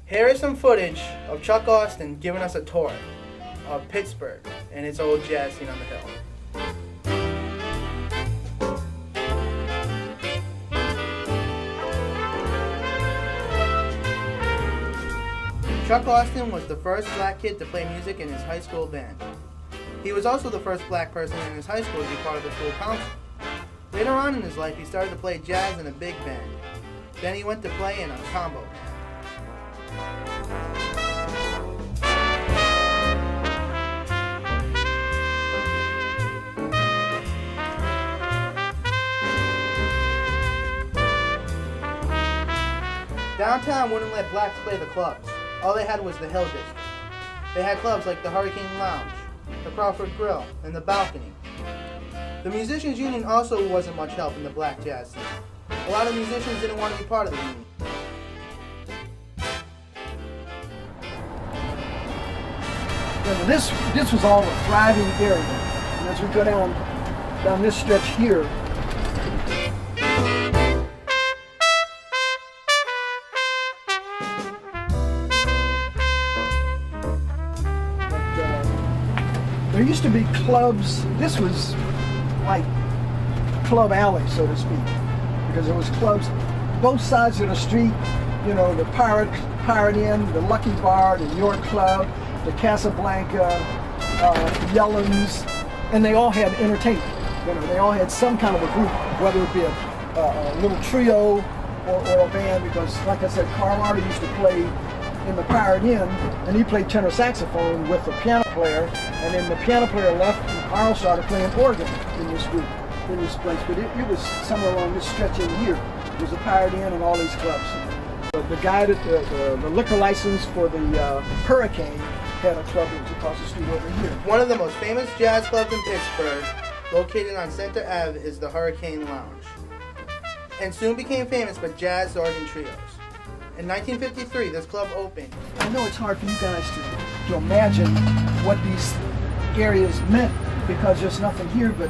Here is some footage of Chuck Austin giving us a tour of Pittsburgh and its old jazz scene on the hill. Chuck Austin was the first black kid to play music in his high school band. He was also the first black person in his high school to be part of the school council. Later on in his life, he started to play jazz in a big band. Then he went to play in a combo band. Downtown wouldn't let blacks play the clubs. All they had was the Hill District. They had clubs like the Hurricane Lounge, the Crawford Grill, and the Balcony. The Musicians Union also wasn't much help in the black jazz scene. A lot of musicians didn't want to be part of the union. Yeah, this was all a thriving area. And as we go down this stretch here, there used to be clubs. This was like Club Alley, so to speak, because there was clubs both sides of the street. You know, the Pirate Inn, the Lucky Bar, the York Club, the Casablanca, Yellens, and they all had entertainment. You know, they all had some kind of a group, whether it be a little trio or a band. Because, like I said, Carl Arter used to play in the Pirate Inn, and he played tenor saxophone with the piano player, and then the piano player left, and Carl started playing organ in this group, in this place. But it was somewhere along this stretch in here. It was the Pirate Inn and all these clubs. The guy that the liquor license for the Hurricane had a club that was across the street over here. One of the most famous jazz clubs in Pittsburgh, located on Center Ave, is the Hurricane Lounge, and soon became famous for jazz organ trios. In 1953, this club opened. I know it's hard for you guys to imagine what these areas meant, because there's nothing here but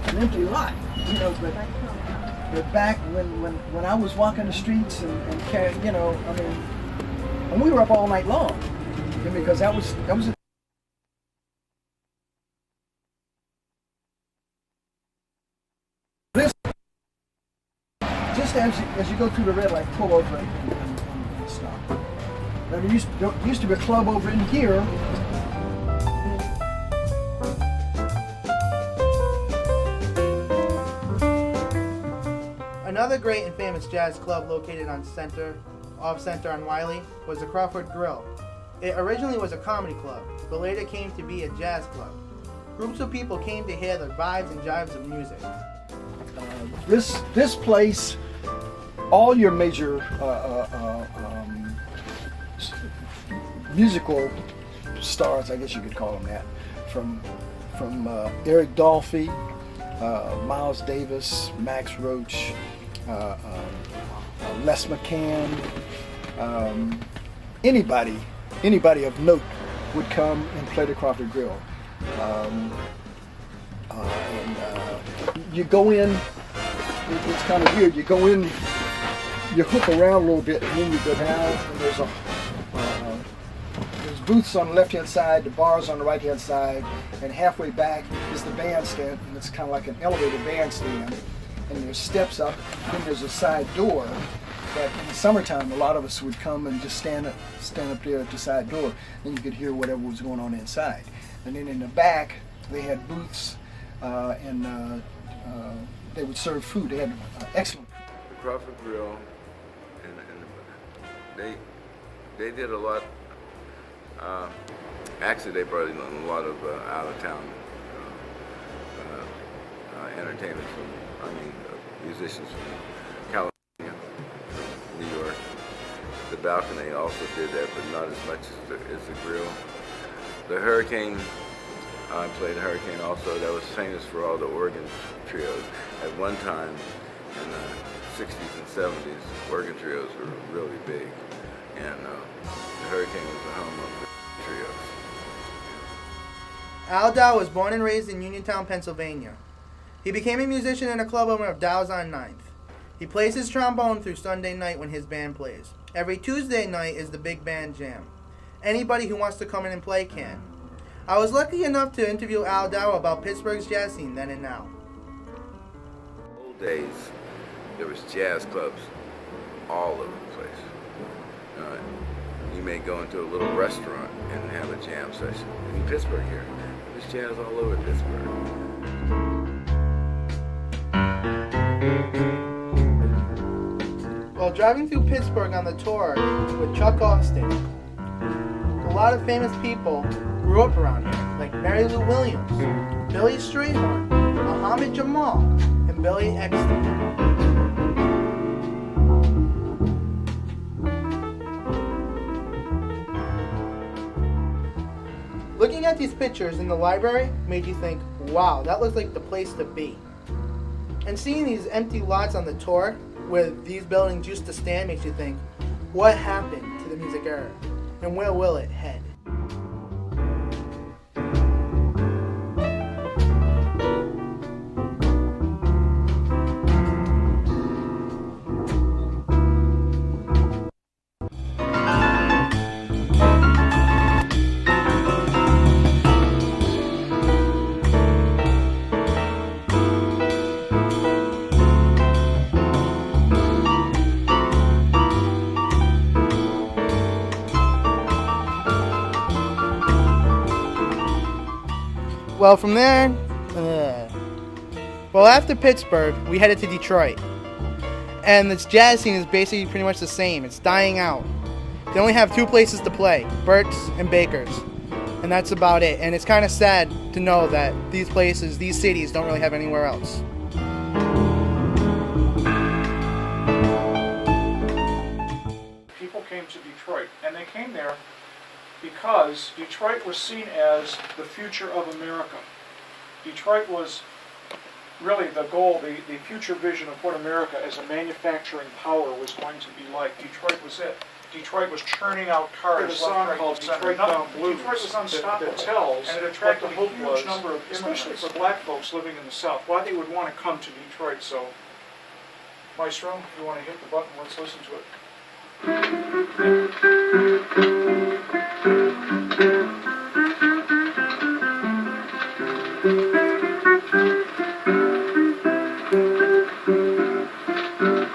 an empty lot, you know. But back when I was walking the streets and you know, I mean, and we were up all night long, because that was this. Just as you go through the red light, pull over and stop. Now, there used to be a club over in here. Another great and famous jazz club located off Center on Wiley was the Crawford Grill. It originally was a comedy club, but later came to be a jazz club. Groups of people came to hear the vibes and jives of music. This place, all your major musical stars, I guess you could call them that, from Eric Dolphy, Miles Davis, Max Roach, Les McCann, anybody of note would come and play the Crawford Grill. You go in, it's kind of weird, you go in, you hook around a little bit, and then you go down, and there's booths on the left-hand side, the bars on the right-hand side, and halfway back is the bandstand, and it's kind of like an elevated bandstand, and there's steps up, and then there's a side door that in the summertime a lot of us would come and just stand up there at the side door, and you could hear whatever was going on inside. And then in the back they had booths, and they would serve food. They had excellent food. The Crawford Grill, and they did a lot. Actually, they brought in a lot of out-of-town entertainers musicians from California, New York. The Balcony also did that, but not as much as the Grill. The Hurricane, I played the Hurricane also. That was famous for all the organ trios. At one time, in the 60s and 70s, organ trios were really big, and the Hurricane was the home of the trios. Al Dow was born and raised in Uniontown, Pennsylvania. He became a musician and a club owner of Dow's on 9th. He plays his trombone through Sunday night when his band plays. Every Tuesday night is the big band jam. Anybody who wants to come in and play can. I was lucky enough to interview Al Dow about Pittsburgh's jazz scene then and now. Old days, there was jazz clubs all over the place. You may go into a little restaurant and have a jam session. In Pittsburgh here, there's jazz all over Pittsburgh. While driving through Pittsburgh on the tour with Chuck Austin, a lot of famous people grew up around here, like Mary Lou Williams, Billy Strayhorn, Muhammad Jamal, and Billy Eckstein. Looking at these pictures in the library made you think, wow, that looks like the place to be. And seeing these empty lots on the tour where these buildings used to stand makes you think, what happened to the music era? And where will it head? Well, from there, after Pittsburgh, we headed to Detroit. And this jazz scene is basically pretty much the same. It's dying out. They only have two places to play, Bert's and Baker's. And that's about it. And it's kind of sad to know that these places, these cities, don't really have anywhere else. People came to Detroit, and they came there because Detroit was seen as the future of America. Detroit was really the goal, the future vision of what America as a manufacturing power was going to be like. Detroit was it. Detroit was churning out cars. There's a song called Detroit Down Blues. Detroit was unstoppable. That tells and it attracted a huge number of immigrants, especially for black folks living in the South, why they would want to come to Detroit. So, Maestro, if you want to hit the button, let's listen to it.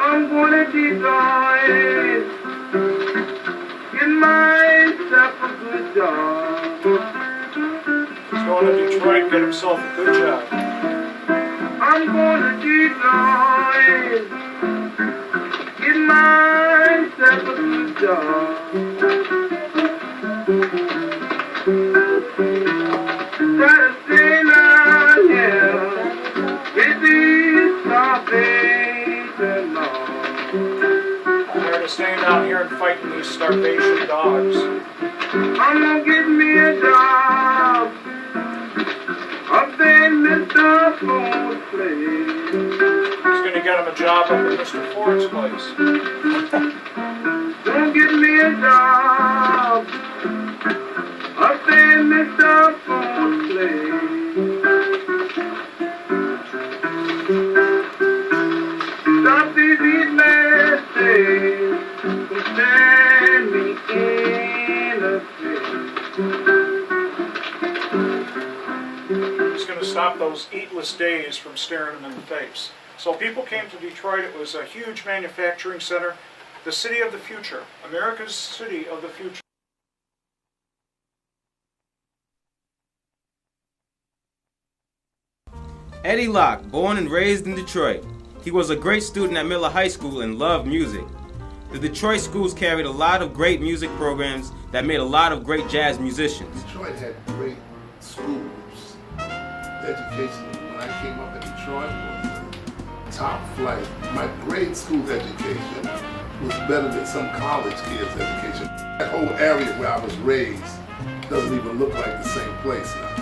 I'm gonna Detroit, get myself a good job. He's going to Detroit, get himself a good job. I'm gonna Detroit, get myself a good job. Gotta stay down here with these starvation laws. Tired of staying down here and fighting these starvation dogs. I'm gonna get me a job up there in Mr. Ford's place. He's going to get him a job up at Mr. Ford's place. Gonna get me a job up there in Mr. Ford's place. Stop these eatless days and stand me in the face. He's going to stop those eatless days from staring him in the face. So people came to Detroit. It was a huge manufacturing center. The city of the future. America's city of the future. Eddie Locke, born and raised in Detroit. He was a great student at Miller High School and loved music. The Detroit schools carried a lot of great music programs that made a lot of great jazz musicians. Detroit had great schools. Education, when I came up in Detroit, was top flight. My grade school education was better than some college kids' education. That whole area where I was raised doesn't even look like the same place now.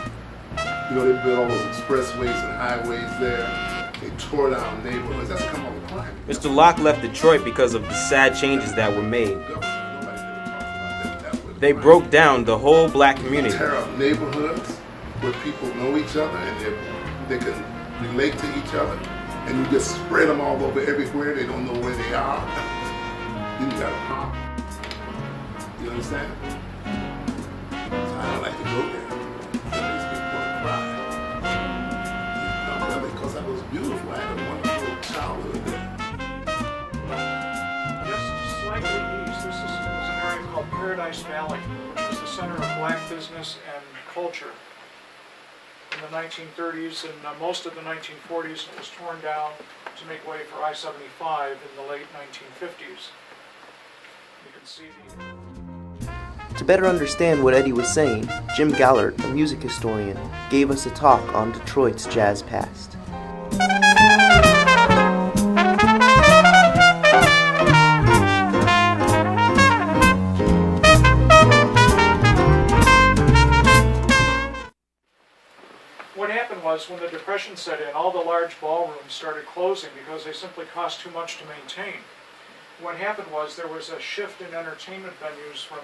You know, they built all those expressways and highways there. They tore down neighborhoods. That's come on the climate. Mr. Locke left Detroit because of the sad changes that were made. They broke down the whole black community. Tear up neighborhoods where people know each other and they can relate to each other, and you just spread them all over everywhere. They don't know where they are. Then you got a problem. You understand? So I don't like to go there. It makes me want to cry. Not really, because that was beautiful. I had a wonderful childhood there. Just slightly east, this was an area called Paradise Valley, which was the center of black business and culture in the 1930s and most of the 1940s. It was torn down to make way for I-75 in the late 1950s. You can see To better understand what Eddie was saying, Jim Gallert, a music historian, gave us a talk on Detroit's jazz past. What happened was, when the Depression set in, all the large ballrooms started closing because they simply cost too much to maintain. What happened was there was a shift in entertainment venues from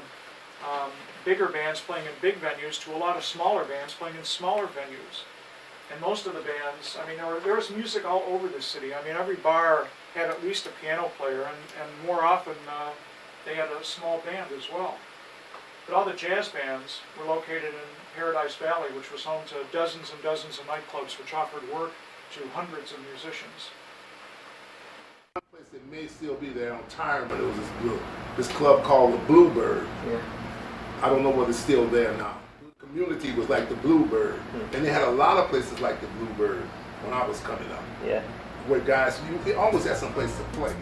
bigger bands playing in big venues to a lot of smaller bands playing in smaller venues. And most of the bands, I mean, there was music all over the city. I mean, every bar had at least a piano player, and more often they had a small band as well. But all the jazz bands were located in Paradise Valley, which was home to dozens and dozens of nightclubs which offered work to hundreds of musicians. One place that may still be there on Tyre, but it was this club called the Bluebird. Yeah. I don't know whether it's still there now. The community was like the Bluebird, and they had a lot of places like the Bluebird when I was coming up. Yeah. Where guys, you always had some place to play.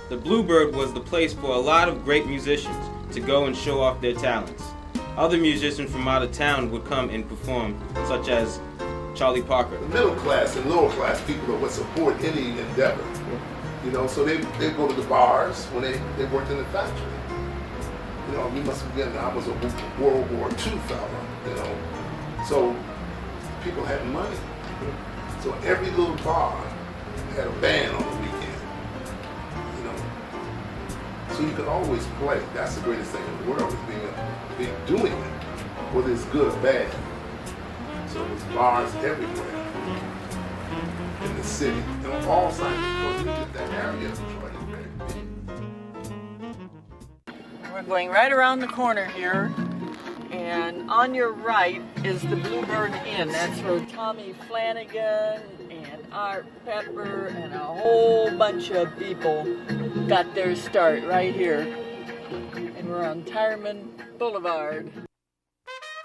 The Bluebird was the place for a lot of great musicians to go and show off their talents. Other musicians from out of town would come and perform, such as Charlie Parker. The middle class and lower class people would support any endeavor. You know, so they go to the bars when they worked in the factory. You know, you must have been, I was a World War II fella, you know. So people had money. So every little bar had a band on the weekend. You know. So you could always play. That's the greatest thing in the world, is being doing it, whether it's good or bad. So there's bars everywhere in the city, and on all sides, because you get that area of Detroit is very big. We're going right around the corner here, and on your right is the Bluebird Inn. That's where Tommy Flanagan and Art Pepper and a whole bunch of people got their start right here. And we're on Tireman Boulevard.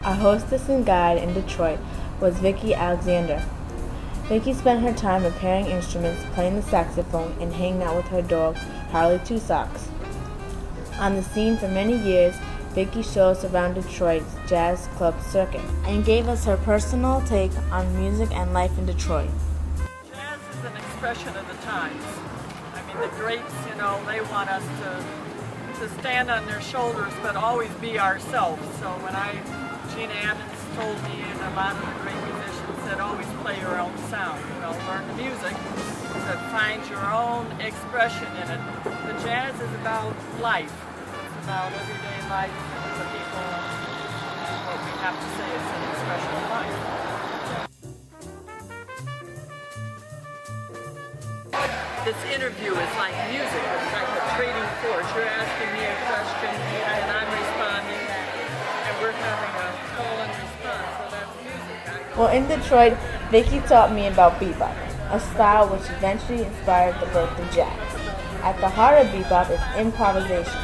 Our hostess and guide in Detroit was Vicki Alexander. Vicki spent her time repairing instruments, playing the saxophone, and hanging out with her dog, Harley Two Socks. On the scene for many years, Vicki showed us around Detroit's jazz club circuit and gave us her personal take on music and life in Detroit. Jazz is an expression of the times. I mean, the greats, you know, they want us to stand on their shoulders, but always be ourselves. So when Gene Ammons told me, and a lot of the great musicians said, always play your own sound. You know, learn the music, but find your own expression in it. The jazz is about life. It's about everyday life, the people, and what we have to say. It's an expression of life. This interview is like music. It's like a trading force. You're asking me a question, and I'm responding, and we're having a call and response. So that's music. While in Detroit, Vicki taught me about bebop, a style which eventually inspired the birth of jazz. At the heart of bebop is improvisation.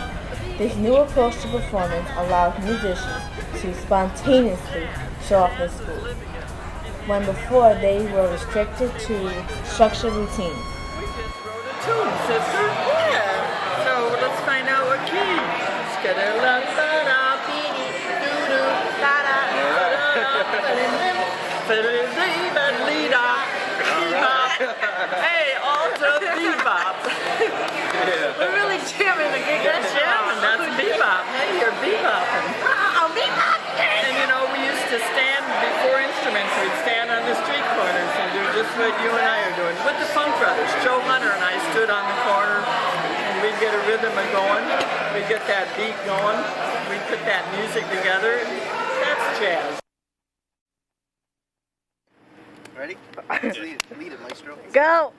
This new approach to performance allows musicians to spontaneously show off their skills, when before they were restricted to structured routines. Tune, sister. Yeah. So let's find out what key. Hey, alto bebop. We're really jamming the gig. That's jamming. That's bebop. Hey, you're bebopping. Oh, bebopping. And you know, we used to stand before instruments. We'd stand on the street corners and do just what you and I are doing. With the Funk Brothers, Joe Hunter and I stood on the corner, and we'd get a rhythm going. We'd get that beat going. We'd put that music together. That's jazz. Ready? Let's lead it, maestro. Go!